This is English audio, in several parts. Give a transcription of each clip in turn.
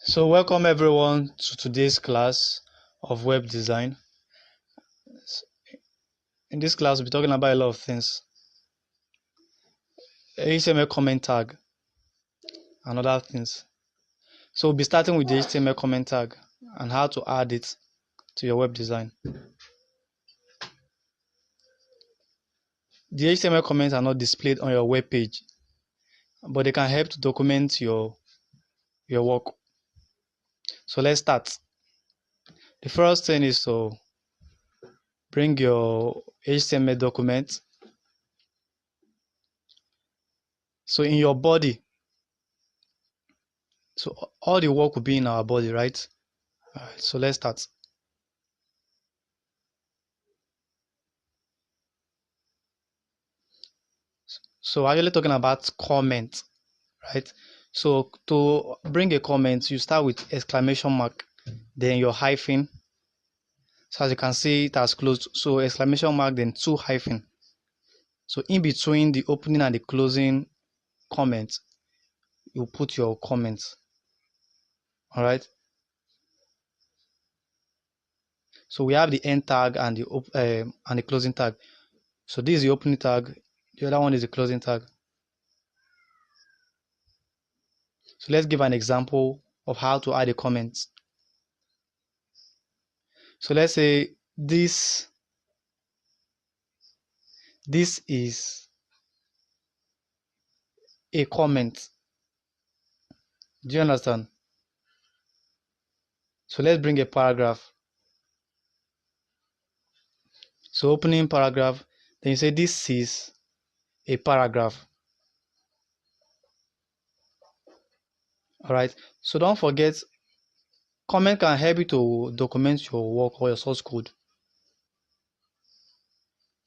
So welcome everyone to today's class of web design. In this class, we'll be talking about a lot of things. HTML comment tag and other things. So we'll be starting with the HTML comment tag and how to add it to your web design. The HTML comments are not displayed on your web page, but they can help to document your work. So let's start. The first thing is to bring your HTML document. So in your body, so all the work will be in our body, right? Alright, so let's start. So we're actually talking about comment, right? So to bring a comment, you start with exclamation mark, then your hyphen. So as you can see, it has closed. So exclamation mark, then two hyphen. So in between the opening and the closing comment, you put your comments. All right. So we have the end tag and the closing tag. So this is the opening tag. The other one is the closing tag. So let's give an example of how to add a comment. So let's say this is a comment. Do you understand? So let's bring a paragraph. So opening paragraph, then you say this is a paragraph. All right. So don't forget, comment can help you to document your work or your source code.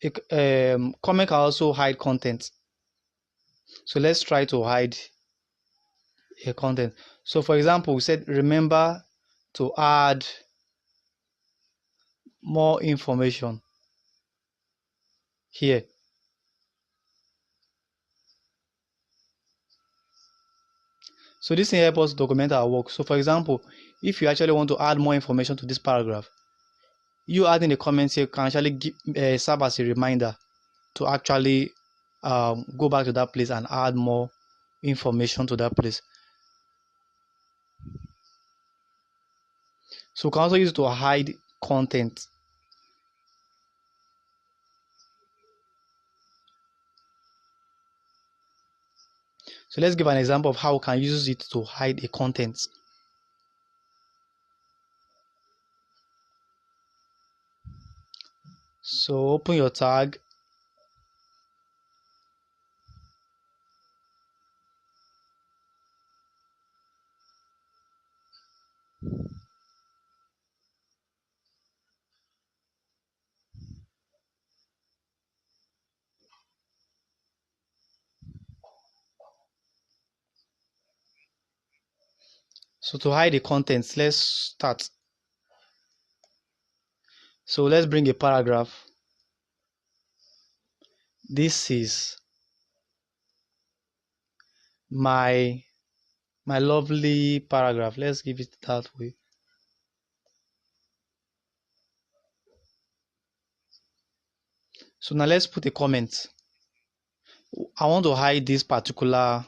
Comment can also hide content. So let's try to hide a content. So for example, we said remember to add more information here. So this thing helps us document our work. So for example, if you actually want to add more information to this paragraph, you adding a comment here can actually serve as a reminder to actually go back to that place and add more information to that place. So we can also use it to hide content. So let's give an example of how we can use it to hide a content. So open your tag. So to hide the contents, let's start. So let's bring a paragraph. This is my lovely paragraph. Let's give it that way. So now let's put a comment. I want to hide this particular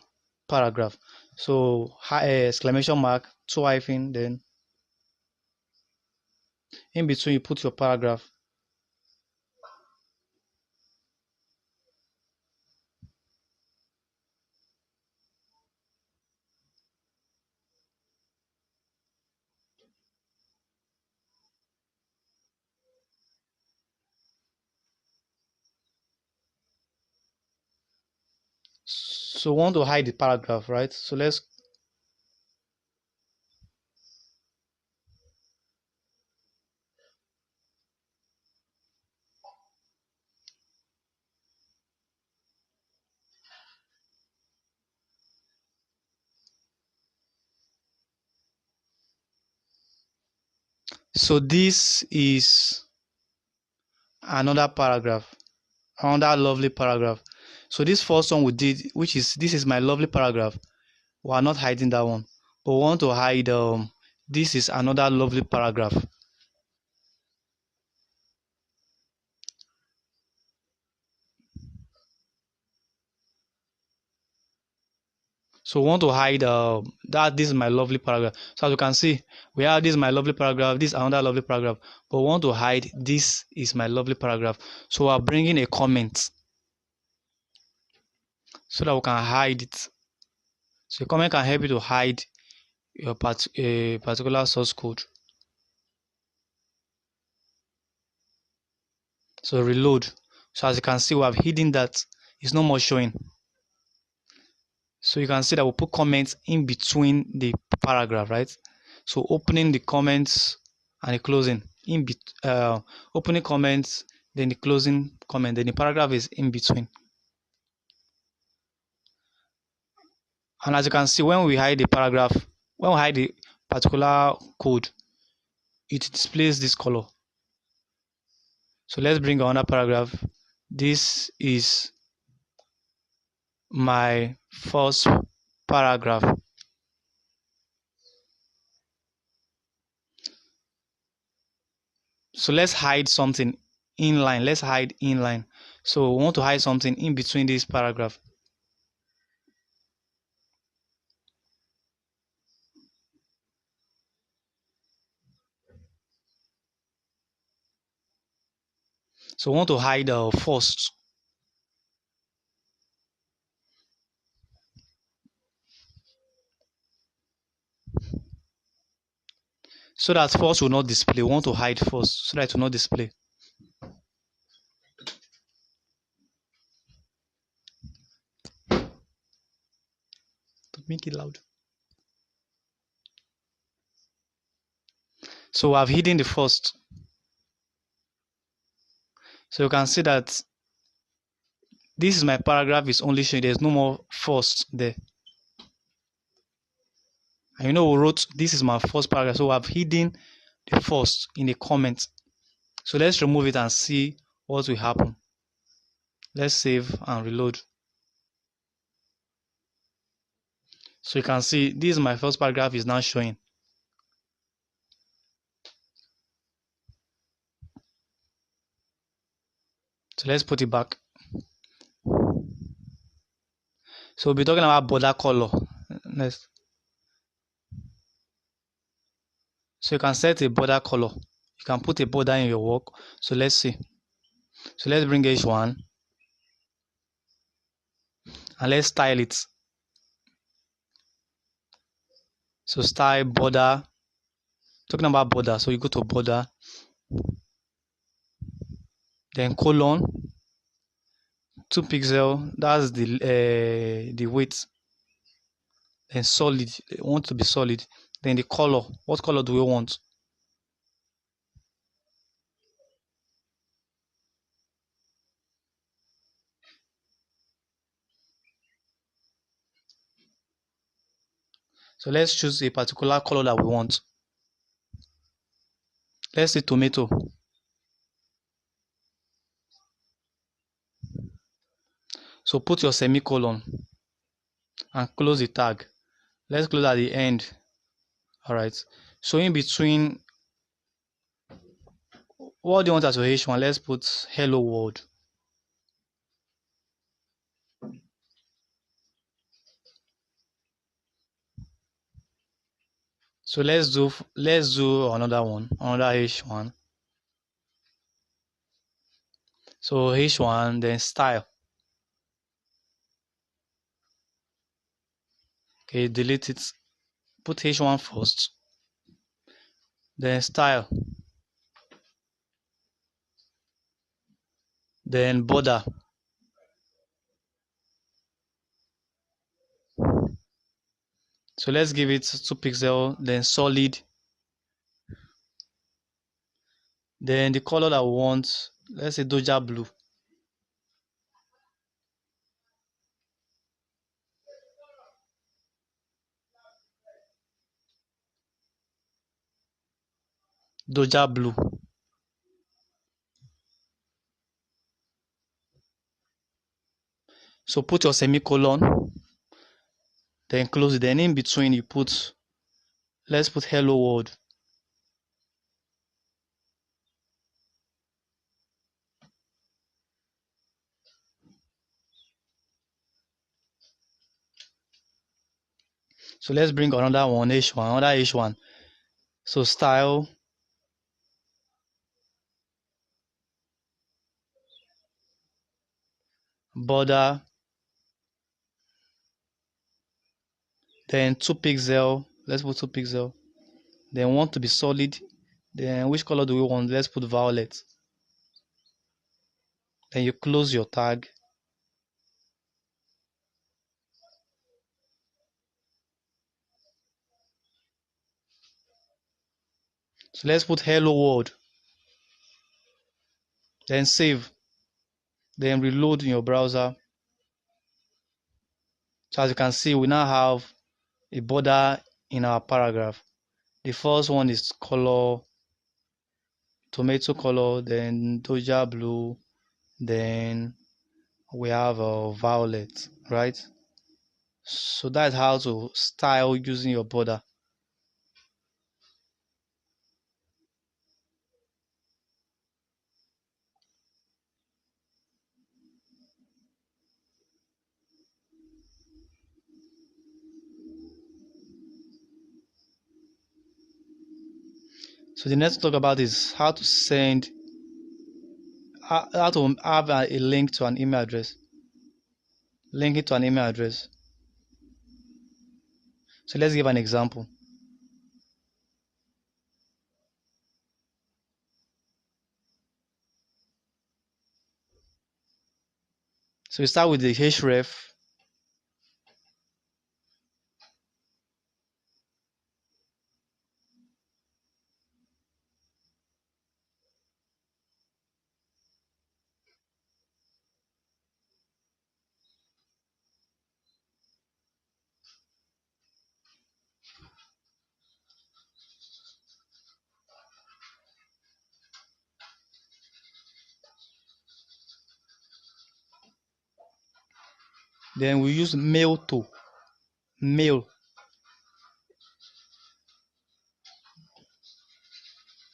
paragraph. So exclamation mark, two hyphen, then in between you put your paragraph. So we want to hide the paragraph, right? So let's so this is another paragraph, another lovely paragraph. So this first one we did, which is this is my lovely paragraph. We are not hiding that one. but we want to hide this is another lovely paragraph. So we want to hide that this is my lovely paragraph. So as you can see, we have this is my lovely paragraph, this is another lovely paragraph, but we want to hide this is my lovely paragraph. So we're bringing a comment so that we can hide it. So a comment can help you to hide your a particular source code. So reload. So as you can see, we have hidden that. It's no more showing. So you can see that we put comments in between the paragraph, right? So opening the comments and the closing opening comments, then the closing comment, then the paragraph is in between. And as you can see, when we hide the paragraph, when we hide the particular code, it displays this color. So let's bring another paragraph. This is my first paragraph. So let's hide something inline. Let's hide inline. So we want to hide something in between this paragraph. So we want to hide first. So that first will not display. We want to hide first so that it will not display. Make it loud. So I've hidden the first. So you can see that this is my paragraph is only showing there's no more first there. And you know we wrote this is my first paragraph, so I've hidden the first in the comment. So let's remove it and see what will happen. Let's save and reload. So you can see this is my first paragraph is now showing. So let's put it back. So we'll be talking about border color next. So you can set a border color. You can put a border in your work. So let's see. So let's bring H1 and let's style it. So style border. Talking about border, so you go to border, then colon, 2 pixel. That's the width. Then solid. We want to be solid. Then the color. What color do we want? So let's choose a particular color that we want. Let's say tomato. So put your semicolon and close the tag. Let's close at the end. All right. So in between, what do you want as your H1? Let's put hello world. So let's do another one, another H1. So H1, then style. Okay, delete it. Put H1 first. Then style. Then border. So let's give it 2 pixel. Then solid. Then the color that we want, let's say Doja blue. Doja blue. So put your semicolon, then close it. Then in between you put let's put hello world. So let's bring another one, H1, another H1. So style, border, then 2 pixel. Let's put 2 pixel. Then want to be solid. Then which color do we want? Let's put violet. Then you close your tag. So let's put hello world. Then save. Then reload in your browser. So as you can see, we now have a border in our paragraph. The first one is color, tomato color, then doja blue, then we have a violet, right? So that's how to style using your border. So the next talk about is how to send, how to have a link to an email address. Link it to an email address. So let's give an example. So we start with the href. Then we use mail to, mail,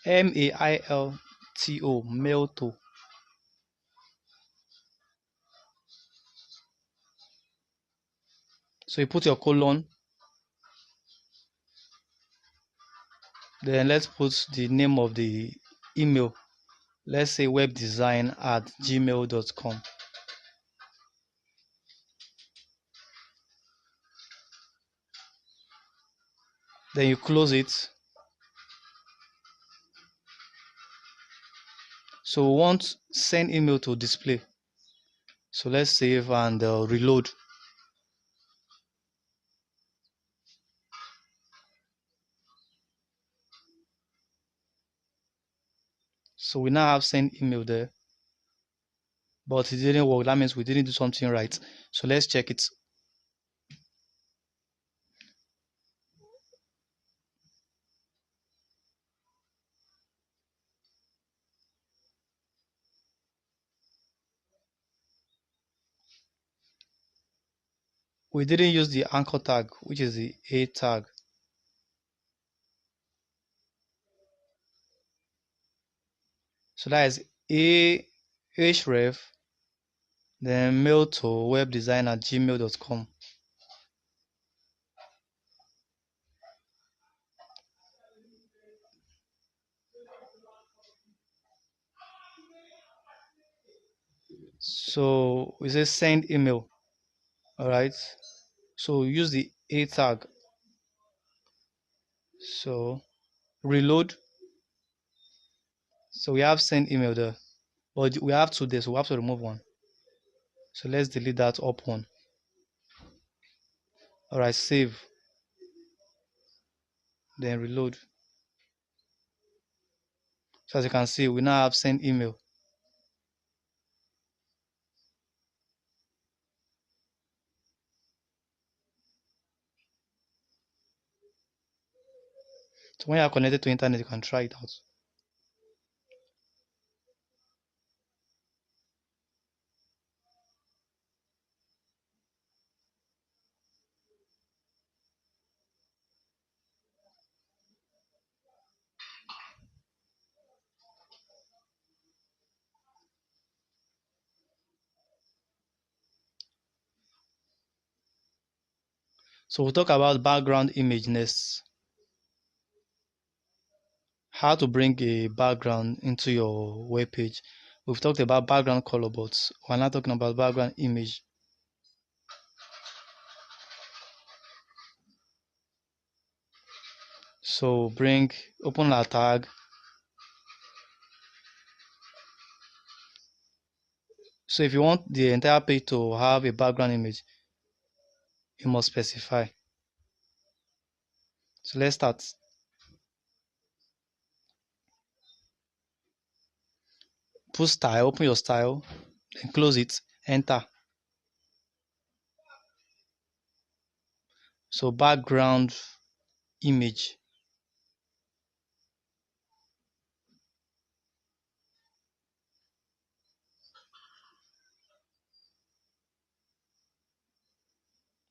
mailto, mail to. So you put your colon, then let's put the name of the email. Let's say webdesign@gmail.com. Then you close it. So we want send email to display. So let's save and reload. So we now have send email there, but it didn't work. That means we didn't do something right. So let's check it. We didn't use the anchor tag, which is the A tag. So that is a href, then mail to webdesign@gmail.com. So we say send email. All right. So use the A tag. So reload. So we have send email there, but we have two there, so we have to remove one. So let's delete that up one. All right, save, then reload. So as you can see, we now have send email. So when you are connected to internet, you can try it out. So we'll talk about background image next. How to bring a background into your web page. We've talked about background color, but we're not talking about background image. So open our tag. So if you want the entire page to have a background image, you must specify. So let's start. Put style, open your style, then close it, enter. So background image.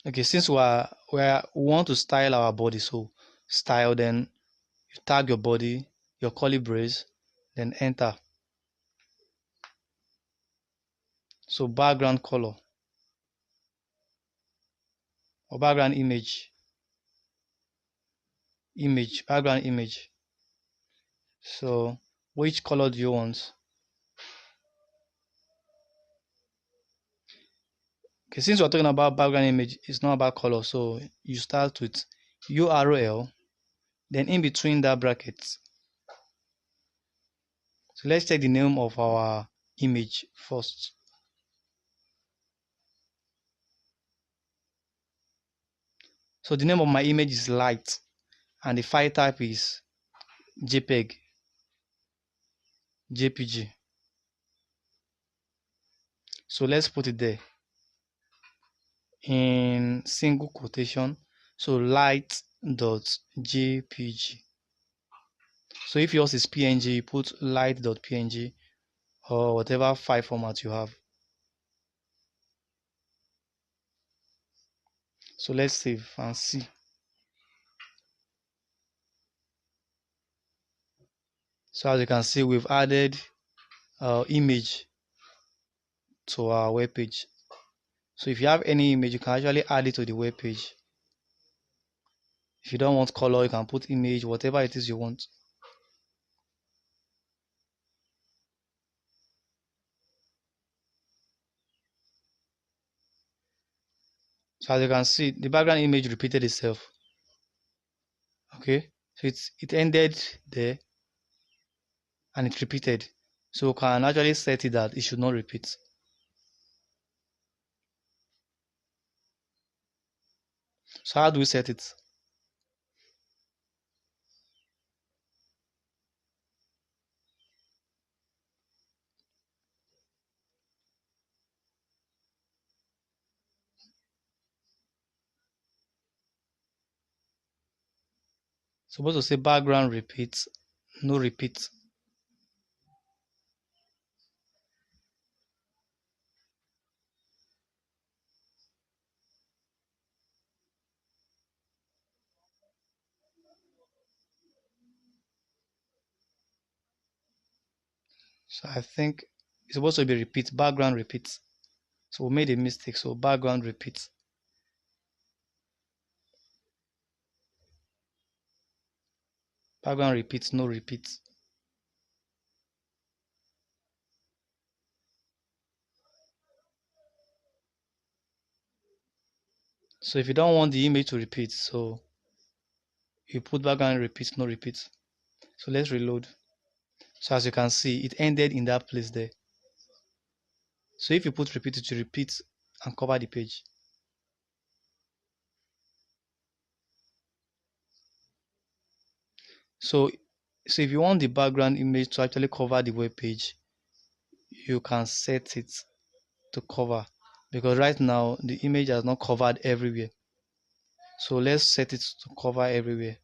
Okay, since we want to style our body, so style, then you tag your body, your curly brace, then enter. So background color or background background image. So which color do you want? Okay, since we're talking about background image, it's not about color. So you start with URL, then in between that bracket. So let's take the name of our image first. So the name of my image is light, and the file type is JPEG, JPG. So let's put it there in single quotation. So light.jpg. So if yours is PNG, put light.png or whatever file format you have. So let's save and see. So as you can see, we've added image to our web page. So if you have any image, you can actually add it to the web page. If you don't want color, you can put image, whatever it is you want. So as you can see, the background image repeated itself. Okay, so it ended there and it repeated. So we can actually set it that it should not repeat. So how do we set it? Supposed to say background repeat, no repeat. So I think it's supposed to be repeat, background repeat. So we made a mistake. So background repeat. Background repeat, no repeat. So if you don't want the image to repeat, so you put background repeat, no repeat. So let's reload. So as you can see, it ended in that place there. So if you put repeat, it will repeat and cover the page. So, so if you want the background image to actually cover the web page, you can set it to cover, because right now the image has not covered everywhere. So let's set it to cover everywhere.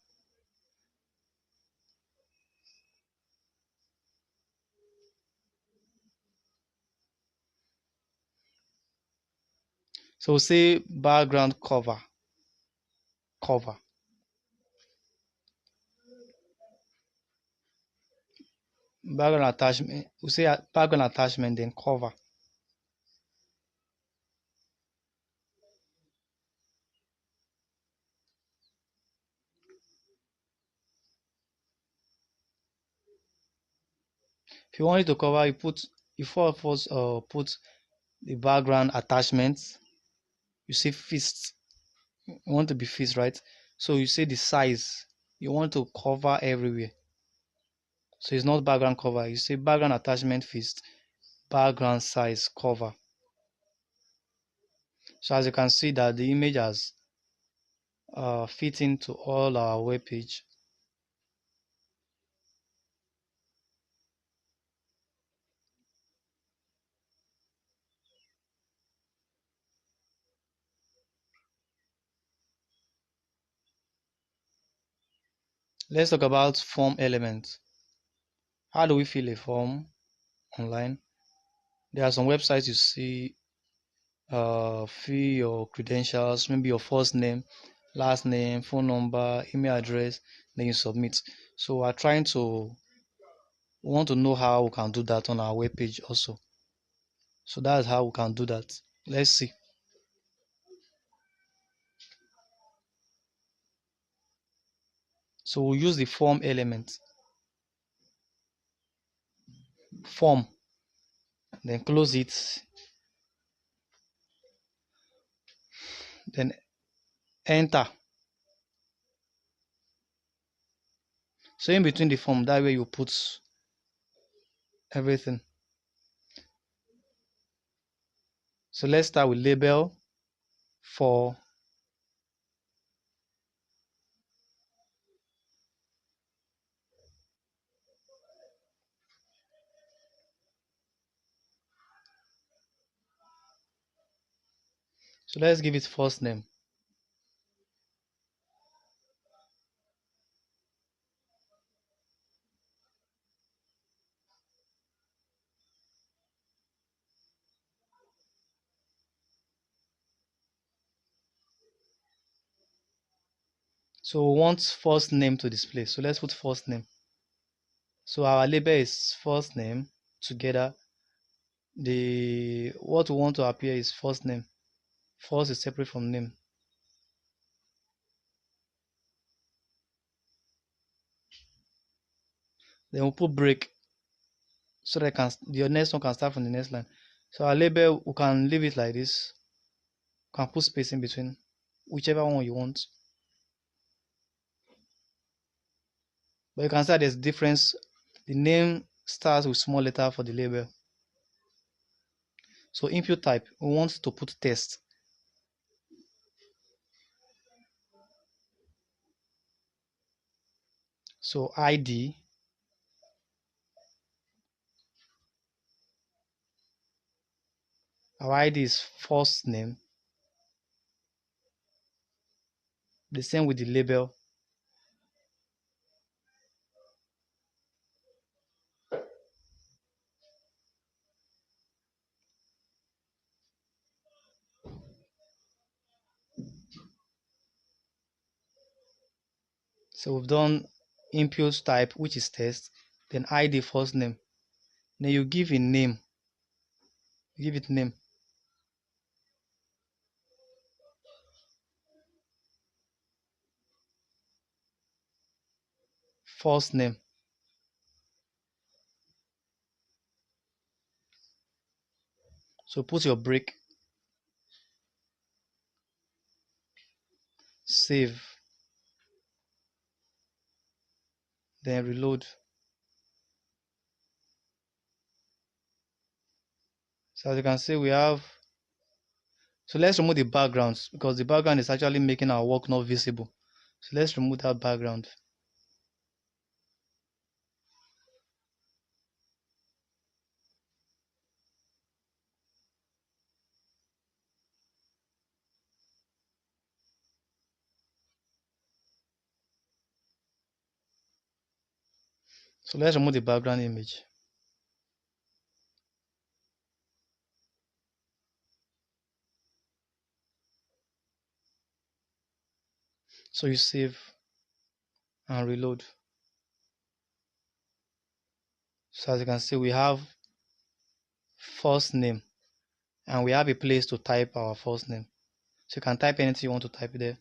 So say background cover. Background attachment. We say background attachment, then cover. If you want it to cover, you first put the background attachments. You say fist. You want to be fist, right? So you say the size. You want to cover everywhere. So it's not background cover. You say background attachment fist, background size cover. So as you can see that the image has fit into all our web page. Let's talk about form elements. How do we fill a form online? There are some websites you see fill your credentials, maybe your first name, last name, phone number, email address, then you submit. So we're trying to we want to know how we can do that on our web page also. So that's how we can do that. Let's see. So we'll use the form element. Form, then close it, then enter. So in between the form, that way you put everything. So let's start with label for so let's give it first name. So we want first name to display. So let's put first name. So our label is first name together. The what we want to appear is first name. First is separate from name. Then we'll put break so that the next one can start from the next line. So our label we can leave it like this. We can put space in between, whichever one you want. But you can see there's difference. The name starts with small letter for the label. So input type, we want to put text. So ID, our ID is first name. The same with the label. So we've done input type, which is text, then ID first name. Then you give a name. Give it name. First name. So put your break. Save. Then reload. So as you can see, we have. So let's remove the backgrounds because the background is actually making our work not visible. So let's remove that background. So let's remove the background image. So you save and reload. So as you can see, we have first name and we have a place to type our first name. So you can type anything you want to type there.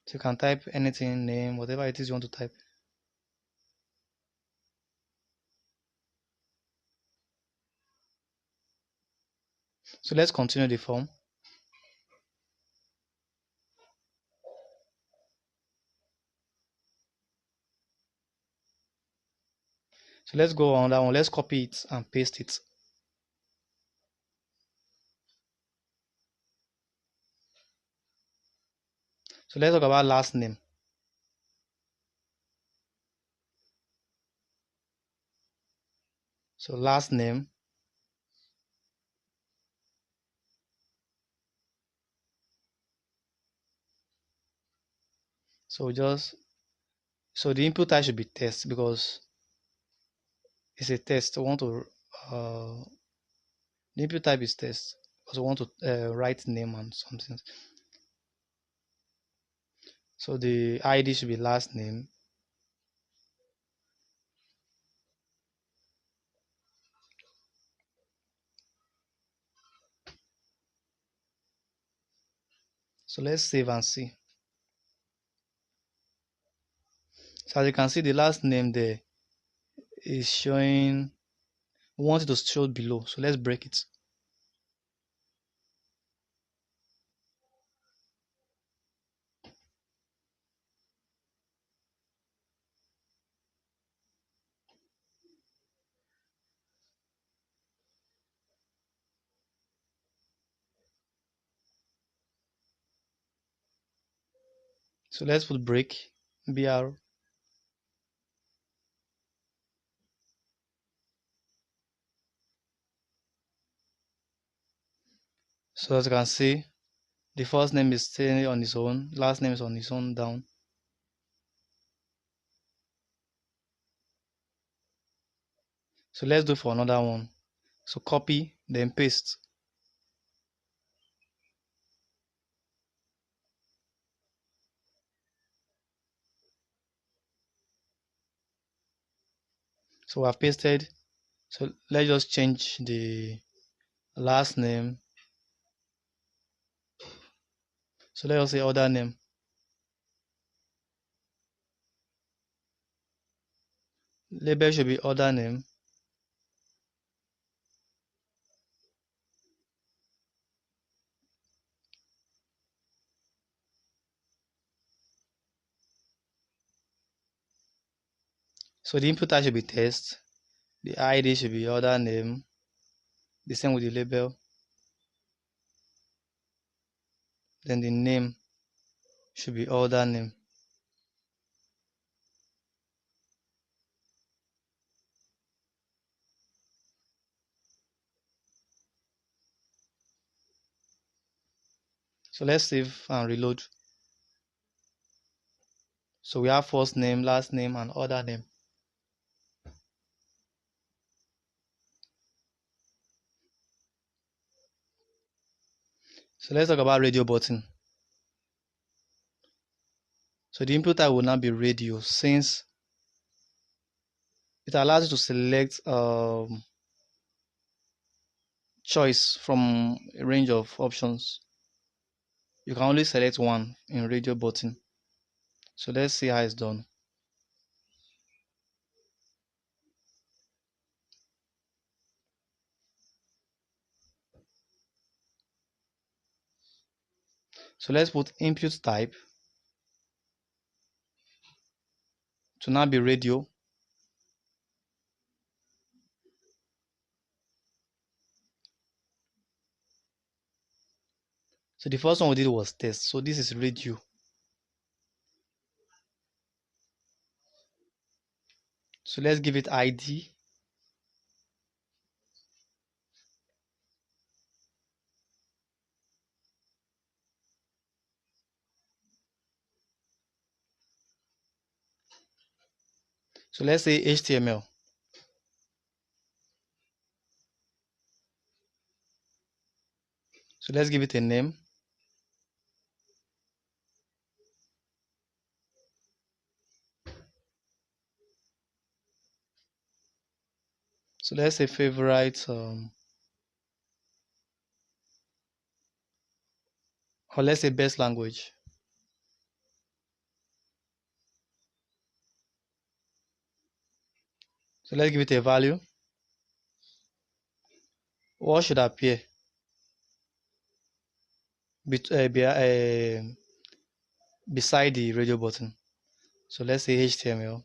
So you can type anything, name, whatever it is you want to type. So let's continue the form. So let's go on that one. Let's copy it and paste it. So let's talk about last name. So last name. So just so the input type should be test because it's a test. I want to the input type is test because I want to write name and something. So the ID should be last name. So let's save and see. So as you can see, the last name there is showing. We want it to show below. So let's break it. So let's put break BR. So as you can see, the first name is staying on its own, last name is on its own down. So let's do for another one. So copy, then paste. So I've pasted. So let's just change the last name. So let's say other name. Label should be other name. So the input type should be test. The ID should be other name. The same with the label. Then the name should be other name. So let's save and reload. So we have first name, last name, and other name. So let's talk about radio button. So the input type will now be radio since it allows you to select choice from a range of options. You can only select one in radio button. So let's see how it's done. So let's put input type to now be radio. So the first one we did was test. So this is radio. So let's give it ID. So let's say HTML. So let's give it a name. So let's say favorite or let's say best language. So let's give it a value. What should appear beside the radio button? So let's say HTML.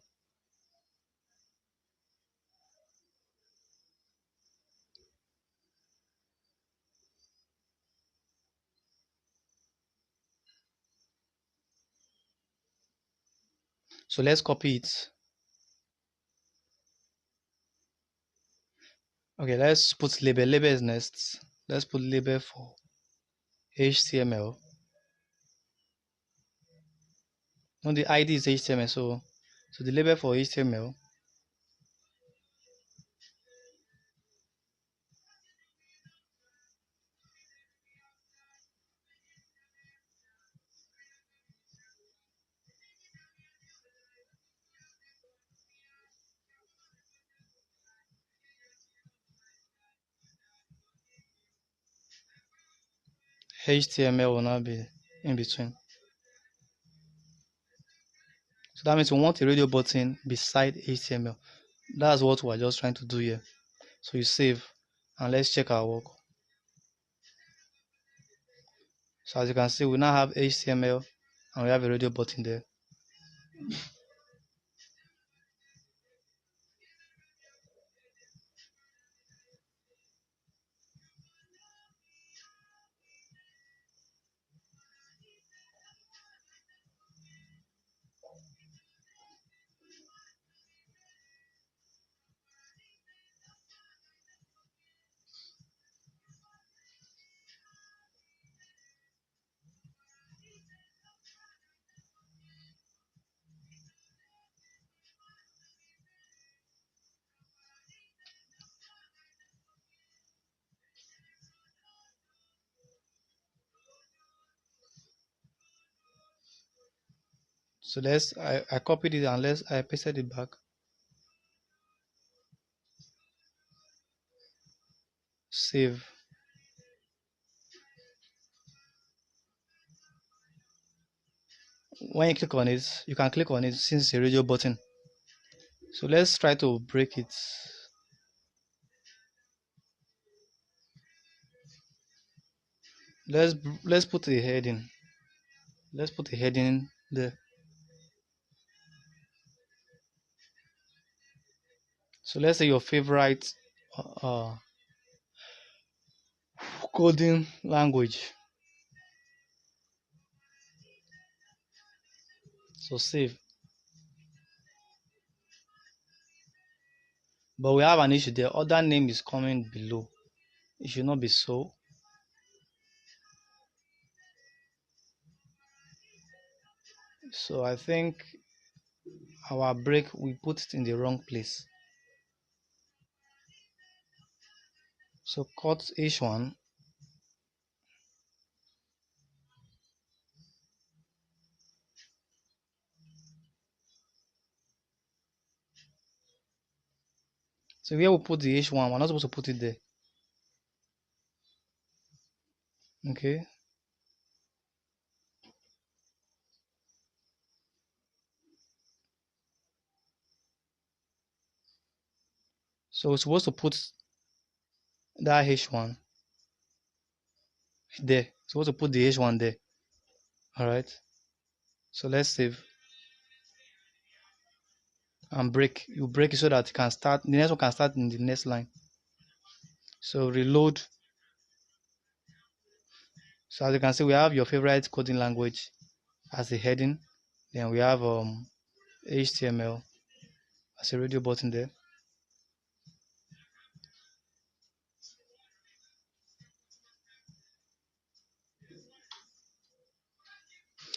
So let's copy it. Okay, let's put label. Label is next. Let's put label for HTML. No, the ID is HTML. So the label for HTML. HTML will not be in between. So that means we want a radio button beside HTML. That's what we're just trying to do here. So you save and let's check our work. So as you can see, we now have HTML and we have a radio button there. So I copied it and I pasted it back. Save. When you click on it, you can click on it since it's a radio button. So let's try to break it. Let's let's put a heading. Let's put a heading there. So let's say your favorite coding language. So save. But we have an issue there. Other name is coming below. It should not be so. So I think our break we put it in the wrong place. So cut H1. So where we put the H1, we're not supposed to put it there. Okay. So we're supposed to put that H1 there. Supposed to put the H1 there. Alright. So let's save and break. You break it so that it can start the next one can start in the next line. So reload. So as you can see, we have your favorite coding language as a heading. Then we have HTML as a radio button there.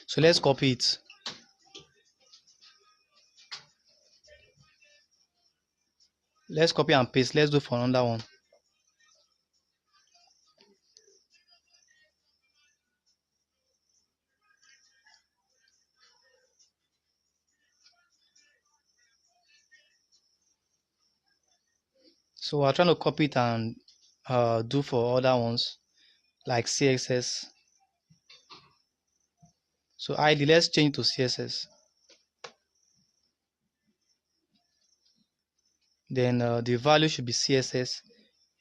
So let's copy it. Let's copy and paste. Let's do for another one. So we're trying to copy it and do for other ones like CSS. So ID, let's change to CSS. Then the value should be CSS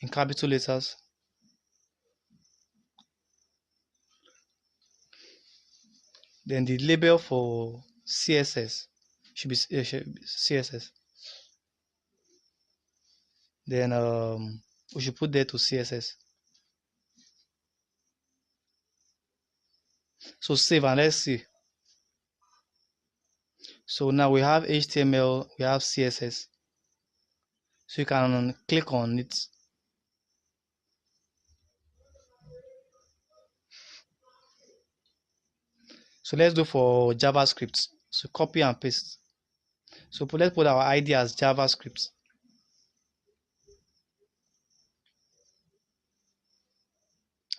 in capital letters. Then the label for CSS should be CSS. Then we should put there to CSS. So save and let's see. So now we have HTML, we have CSS. So you can click on it. So let's do for JavaScript. So copy and paste. So let's put our ID as JavaScript.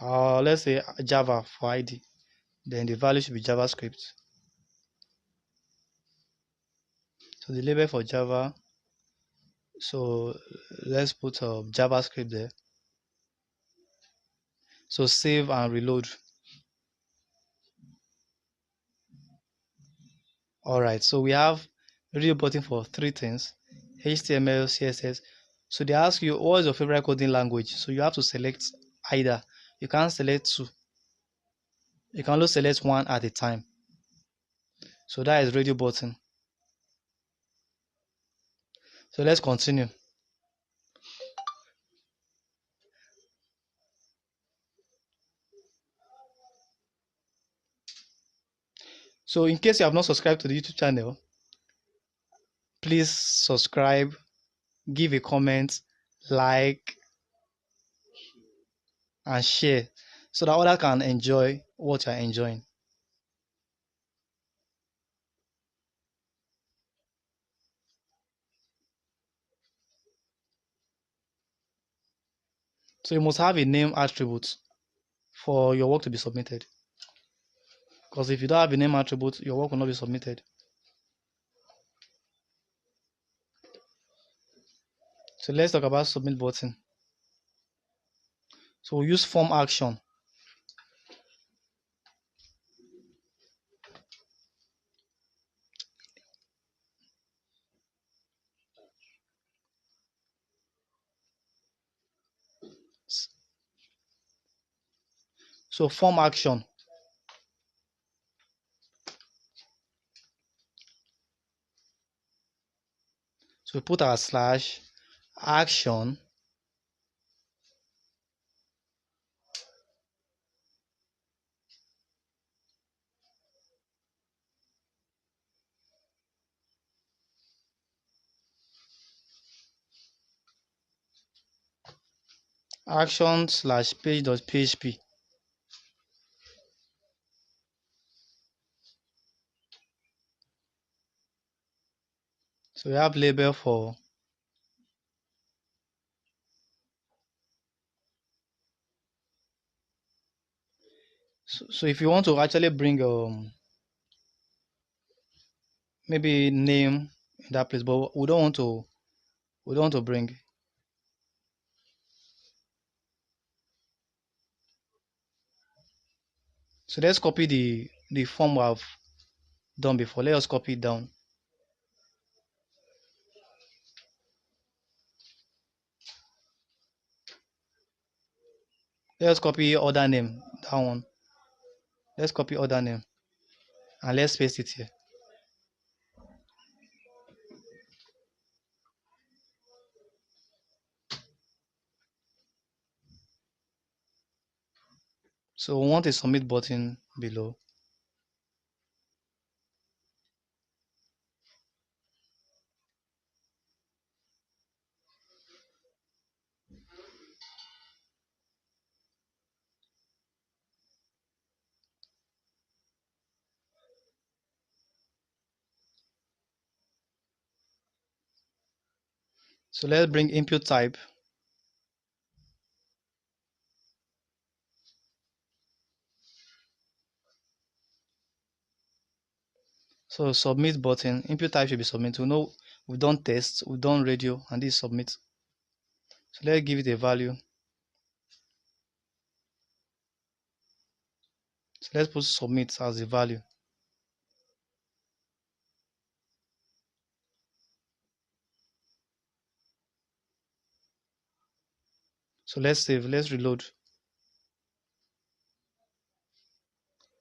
Let's say Java for ID. Then the value should be JavaScript. So the label for Java. So let's put JavaScript there. So save and reload. All right. So we have radio button for three things: HTML, CSS. So they ask you what is your favorite coding language. So you have to select either. You can't select two. You can only select one at a time. So that is radio button. So let's continue. So in case you have not subscribed to the YouTube channel, please subscribe, give a comment, like, and share so that others can enjoy what you're enjoying. So you must have a name attribute for your work to be submitted. Because if you don't have a name attribute, your work will not be submitted. So let's talk about submit button. So we use form action. So form action. So we put our slash action action slash page.php. So we have label for so if you want to actually bring maybe name in that place, but we don't want to bring. So let's copy the form we have done before. Let us copy it down. Let's copy other name, that one. Let's copy other name and let's paste it here. So we want a submit button below. So let's bring input type. So submit button, input type should be submit. We know we've done test, we've done radio, and this is submit. So let's give it a value. So let's put submit as the value. So let's save, let's reload.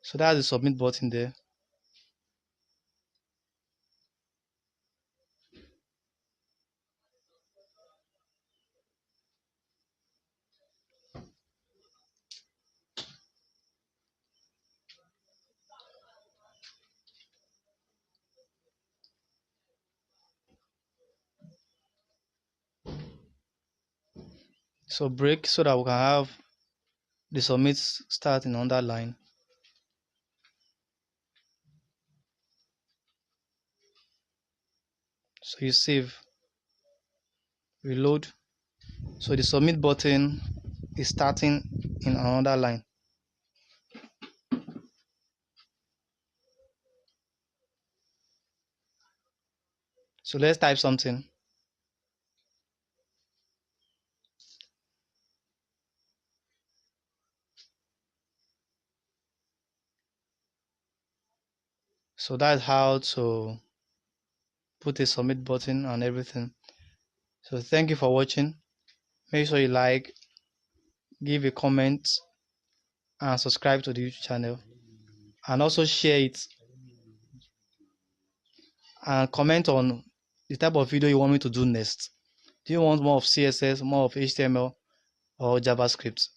So that's the submit button there. So break so that we can have the submit start in another line. So you save, reload. So the submit button is starting in another line. So let's type something. So that's how to put a submit button and everything. So thank you for watching. Make sure you like, give a comment, and subscribe to the YouTube channel. And also share it and comment on the type of video you want me to do next. Do you want more of CSS, more of HTML, or JavaScript?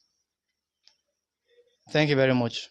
Thank you very much.